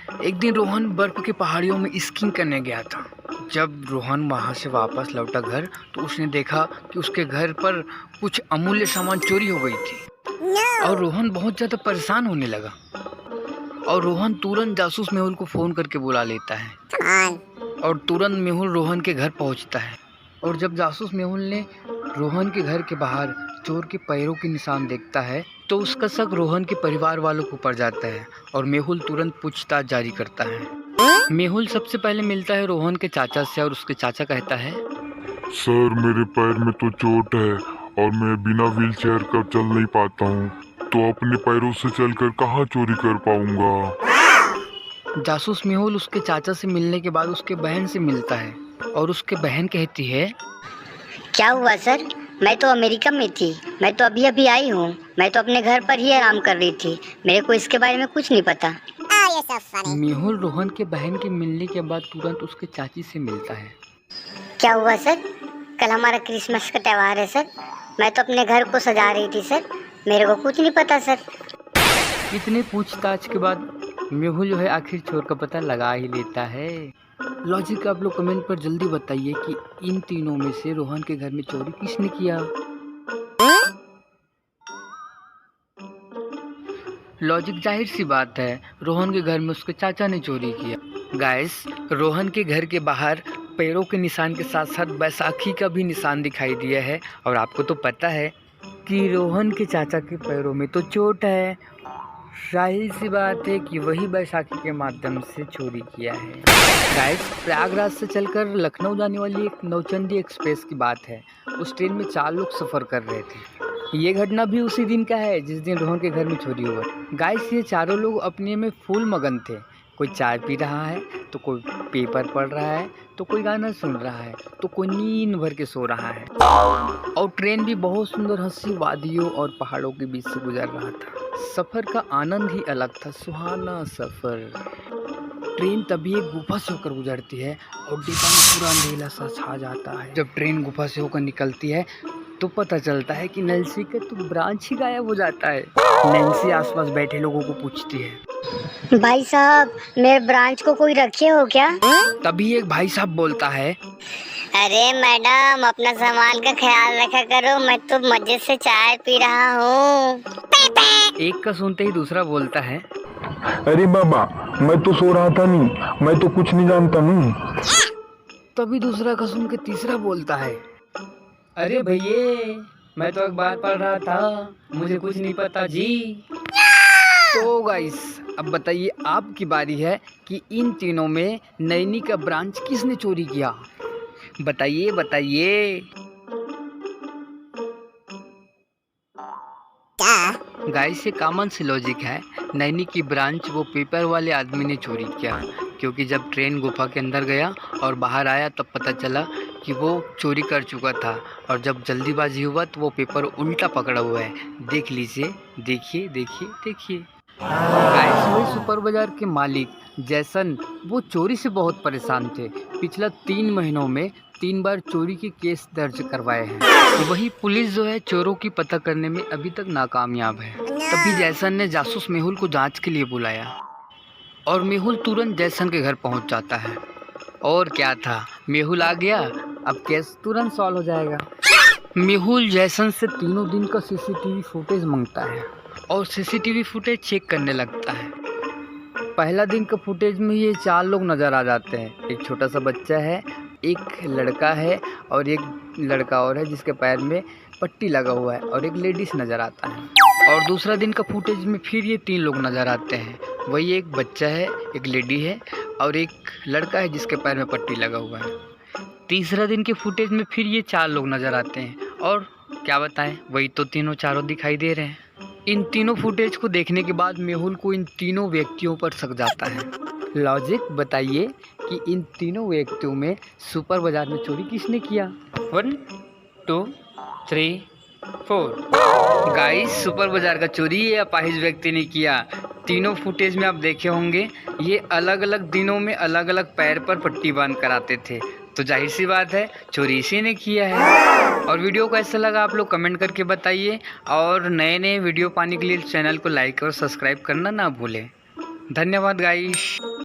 एक दिन रोहन बर्फ की पहाड़ियों में स्कीइंग करने गया था। जब रोहन वहां से वापस लौटा घर तो उसने देखा कि उसके घर पर कुछ अमूल्य सामान चोरी हो गई थी और रोहन बहुत ज़्यादा परेशान होने लगा। और रोहन तुरंत जासूस मेहुल को फ़ोन करके बुला लेता है और तुरंत मेहुल रोहन के घर पहुंचता है। और जब जासूस मेहुल ने रोहन के घर के बाहर चोर के पैरों के निशान देखता है तो उसका शक रोहन के परिवार वालों को पड़ जाता है और मेहुल तुरंत पूछताछ जारी करता है। मेहुल सबसे पहले मिलता है रोहन के चाचा से और उसके चाचा कहता है, सर मेरे पैर में तो चोट है और मैं बिना व्हीलचेयर का चल नहीं पाता हूँ, तो अपने पैरों से चलकर कहाँ चोरी कर पाऊंगा। जासूस मेहुल उसके चाचा से मिलने के बाद उसके बहन से मिलता है और उसके बहन कहती है, क्या हुआ सर? मैं तो अमेरिका में थी, मैं तो अभी अभी आई हूँ, मैं तो अपने घर पर ही आराम कर रही थी, मेरे को इसके बारे में कुछ नहीं पता। मेहुल रोहन के बहन के मिलने के बाद तुरंत उसके चाची से मिलता है। क्या हुआ सर? कल हमारा क्रिसमस का त्यौहार है सर, मैं तो अपने घर को सजा रही थी सर, मेरे को कुछ नहीं पता सर। इतने पूछताछ के बाद मेहुल जो है आखिर चोर का पता लगा ही लेता है। लॉजिक आप लोग कमेंट पर जल्दी बताइए कि इन तीनों में से रोहन के घर में चोरी किसने किया। लॉजिक जाहिर सी बात है, रोहन के घर में उसके चाचा ने चोरी किया। गाइस, रोहन के घर के बाहर पैरों के निशान के साथ साथ बैसाखी का भी निशान दिखाई दिया है और आपको तो पता है कि रोहन के चाचा के पैरों में तो चोट है। जाहिर सी बात है कि वही बैसाखी के माध्यम से चोरी किया है। गाइस, प्रयागराज से चलकर लखनऊ जाने वाली एक नौचंदी एक्सप्रेस की बात है। उस ट्रेन में 4 लोग सफ़र कर रहे थे। ये घटना भी उसी दिन का है जिस दिन रोहन के घर में चोरी हुआ। गाइस, ये चारों लोग अपने में फुल मगन थे। कोई चाय पी रहा है तो कोई पेपर पढ़ रहा है तो कोई गाना सुन रहा है तो कोई नींद भर के सो रहा है। और ट्रेन भी बहुत सुंदर हंसी वादियों और पहाड़ों के बीच से गुजर रहा था। सफ़र का आनंद ही अलग था, सुहाना सफ़र। ट्रेन तभी एक गुफा से होकर गुजरती है और डिब्बा में पूरा अंधेरा सा छा जाता है। जब ट्रेन गुफा से होकर निकलती है तो पता चलता है कि नैन्सी का तो ब्रांच ही गायब हो जाता है। नैन्सी आसपास बैठे लोगों को पूछती है, भाई साहब, मेरे ब्रांच को कोई रखे हो क्या? तभी एक भाई साहब बोलता है, अरे मैडम, अपना सामान का ख्याल रखा करो, मैं तो मजे से चाय पी रहा हूँ। एक का सुनते ही दूसरा बोलता है, अरे बाबा, मैं तो सो रहा था नहीं, मैं तो कुछ नहीं जानता नहीं। तभी दूसरा का सुन के तीसरा बोलता है, अरे भैये, मैं तो अखबार पढ़ रहा था, मुझे कुछ नहीं पता जी। तो गाइस, अब बताइए आपकी बारी है कि इन तीनों में नैनी का ब्रांच किसने चोरी किया। बताइए बताइए। गाइस, ये कॉमन सी लॉजिक है। नैनी की ब्रांच वो पेपर वाले आदमी ने चोरी किया, क्योंकि जब ट्रेन गुफा के अंदर गया और बाहर आया तब पता चला कि वो चोरी कर चुका था। और जब जल्दीबाजी हुआ तो वो पेपर उल्टा पकड़ा हुआ है। देख लीजिए, देखिए देखिए देखिए। गाइस, वही सुपर बाजार के मालिक जैसन वो चोरी से बहुत परेशान थे। पिछला 3 महीनों में 3 बार चोरी के केस दर्ज करवाए हैं। वही पुलिस जो है चोरों की पता करने में अभी तक नाकामयाब है। तभी जैसन ने जासूस मेहुल को जांच के लिए बुलाया और मेहुल तुरंत जैसन के घर पहुंच जाता है। और क्या था, मेहुल आ गया, अब केस तुरंत सॉल्व हो जाएगा। मेहुल जैसन से 3 दिन का सीसीटीवी फुटेज मांगता है और सीसीटीवी फुटेज चेक करने लगता है। पहला दिन का फुटेज में ये 4 लोग नज़र आ जाते हैं। एक छोटा सा बच्चा है, एक लड़का है और एक लड़का और है जिसके पैर में पट्टी लगा हुआ है और एक लेडीज नज़र आता है। और दूसरा दिन का फुटेज में फिर ये 3 लोग नज़र आते हैं। वही एक बच्चा है, एक लेडी है और एक लड़का है जिसके पैर में पट्टी लगा हुआ है। तीसरा दिन के फुटेज में फिर ये 4 लोग नज़र आते हैं और क्या बताएं, वही तो तीनों चारों दिखाई दे रहे हैं। इन तीनों फुटेज को देखने के बाद मेहुल को इन तीनों व्यक्तियों पर शक जाता है। लॉजिक बताइए कि इन तीनों व्यक्तियों में सुपर बाजार में चोरी किसने किया। 1 2 3 4। गाइस, सुपर बाजार का चोरी ये अपाहिज व्यक्ति ने किया। तीनों फुटेज में आप देखे होंगे ये अलग अलग दिनों में अलग अलग पैर पर पट्टी बांध कर आते थे, तो जाहिर सी बात है चोरी इसी ने किया है। और वीडियो को ऐसा लगा आप लोग कमेंट करके बताइए और नए नए वीडियो पाने के लिए चैनल को लाइक और सब्सक्राइब करना ना भूलें। धन्यवाद गाइस।